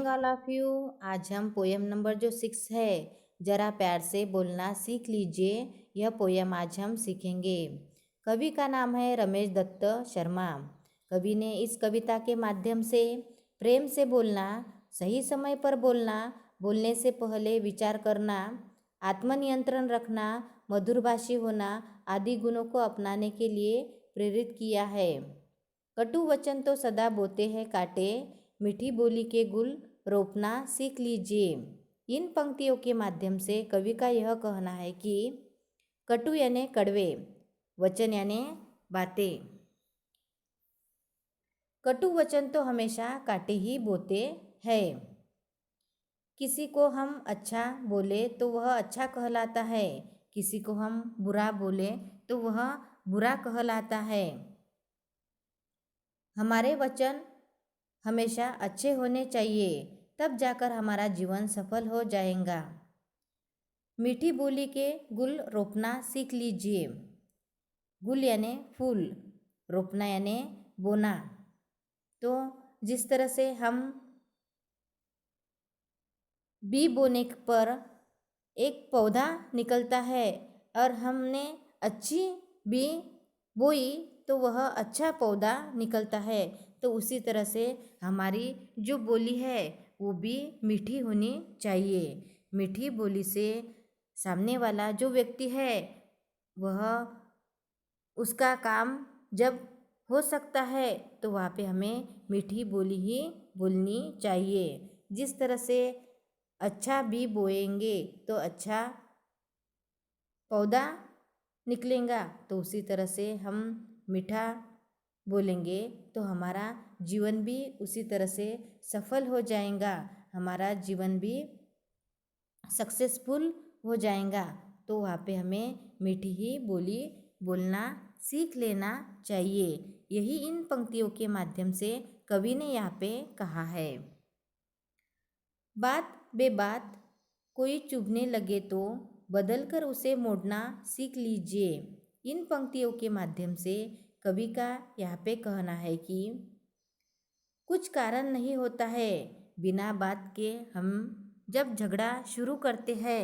All of you. आज हम poem number जो 6 है, जरा प्यार से बोलना सीख लीजिए, यह पोयम आज हम सीखेंगे। कवि का नाम है रमेश दत्त शर्मा। कवि ने इस कविता के माध्यम से प्रेम से बोलना, सही समय पर बोलना, बोलने से पहले विचार करना, आत्मनियंत्रण रखना, मधुरभाषी होना आदि गुणों को अपनाने के लिए प्रेरित किया है। कटु वचन तो सदा बोते हैं काटे, मीठी बोली के गुल रोपना सीख लीजिए। इन पंक्तियों के माध्यम से कवि का यह कहना है कि कटु यानी कड़वे, वचन यानी बातें। कटु वचन तो हमेशा काटे ही बोते हैं। किसी को हम अच्छा बोले तो वह अच्छा कहलाता है, किसी को हम बुरा बोले तो वह बुरा कहलाता है। हमारे वचन हमेशा अच्छे होने चाहिए, तब जाकर हमारा जीवन सफल हो जाएगा। मीठी बोली के गुल रोपना सीख लीजिए। गुल यानी फूल, रोपना यानी बोना। तो जिस तरह से हम बी बोने पर एक पौधा निकलता है और हमने अच्छी बी बोई तो वह अच्छा पौधा निकलता है, तो उसी तरह से हमारी जो बोली है वो भी मीठी होनी चाहिए। मीठी बोली से सामने वाला जो व्यक्ति है वह उसका काम जब हो सकता है तो वहाँ पे हमें मीठी बोली ही बोलनी चाहिए। जिस तरह से अच्छा भी बोएंगे तो अच्छा पौधा निकलेगा, तो उसी तरह से हम मीठा बोलेंगे तो हमारा जीवन भी उसी तरह से सफल हो जाएगा, हमारा जीवन भी सक्सेसफुल हो जाएगा। तो वहाँ पे हमें मीठी ही बोली बोलना सीख लेना चाहिए। यही इन पंक्तियों के माध्यम से कवि ने यहाँ पे कहा है। बात बेबात कोई चुभने लगे तो बदलकर उसे मोड़ना सीख लीजिए। इन पंक्तियों के माध्यम से कवि का यहाँ पे कहना है कि कुछ कारण नहीं होता है, बिना बात के हम जब झगड़ा शुरू करते हैं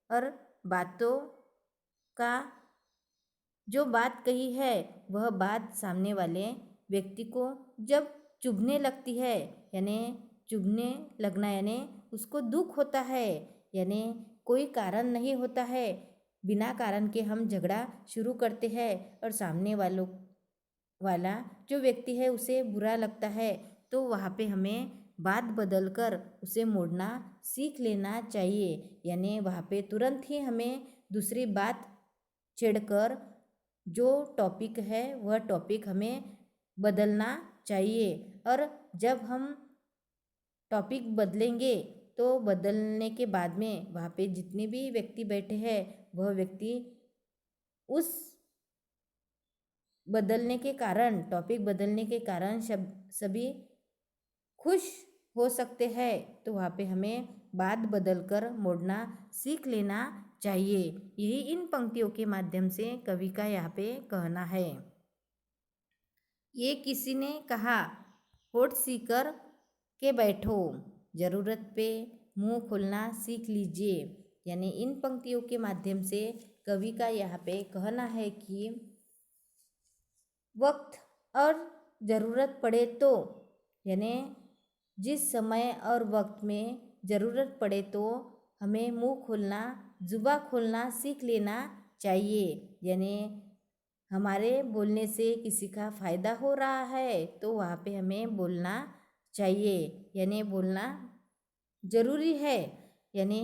और बातों का जो बात कही है वह बात सामने वाले व्यक्ति को जब चुभने लगती है, यानी चुभने लगना यानी उसको दुख होता है, यानी कोई कारण नहीं होता है, बिना कारण के हम झगड़ा शुरू करते हैं और सामने वाला जो व्यक्ति है उसे बुरा लगता है, तो वहाँ पे हमें बात बदलकर उसे मोड़ना सीख लेना चाहिए। यानी वहाँ पे तुरंत ही हमें दूसरी बात छेड़कर जो टॉपिक है वह टॉपिक हमें बदलना चाहिए। और जब हम टॉपिक बदलेंगे तो बदलने के बाद में वहाँ पे जितने भी व्यक्ति बैठे हैं वह व्यक्ति उस बदलने के कारण, टॉपिक बदलने के कारण सभी खुश हो सकते हैं। तो वहाँ पे हमें बात बदलकर मोड़ना सीख लेना चाहिए। यही इन पंक्तियों के माध्यम से कवि का यहाँ पे कहना है। ये किसी ने कहा होठ सीकर के बैठो, ज़रूरत पे मुंह खोलना सीख लीजिए। यानी इन पंक्तियों के माध्यम से कवि का यहाँ पे कहना है कि वक्त और ज़रूरत पड़े तो, यानी जिस समय और वक्त में ज़रूरत पड़े तो हमें मुंह खोलना, जुबा खोलना सीख लेना चाहिए। यानी हमारे बोलने से किसी का फ़ायदा हो रहा है तो वहाँ पे हमें बोलना चाहिए, यानी बोलना ज़रूरी है। यानी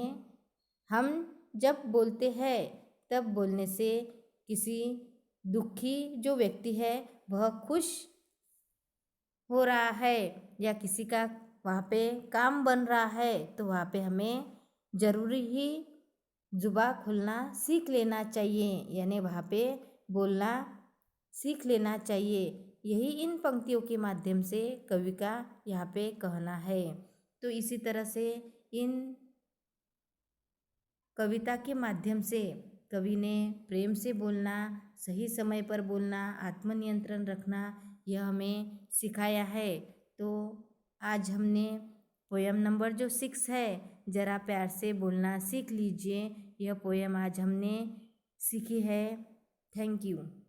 हम जब बोलते हैं तब बोलने से किसी दुखी जो व्यक्ति है वह खुश हो रहा है या किसी का वहाँ पे काम बन रहा है, तो वहाँ पे हमें ज़रूरी ही जुबा खोलना सीख लेना चाहिए, यानी वहाँ पे बोलना सीख लेना चाहिए। यही इन पंक्तियों के माध्यम से कवि का यहाँ पे कहना है। तो इसी तरह से इन कविता के माध्यम से कवि ने प्रेम से बोलना, सही समय पर बोलना, आत्मनियंत्रण रखना यह हमें सिखाया है। तो आज हमने पोयम नंबर जो 6 है, ज़रा प्यार से बोलना सीख लीजिए। यह पोयम आज हमने सीखी है। Thank you.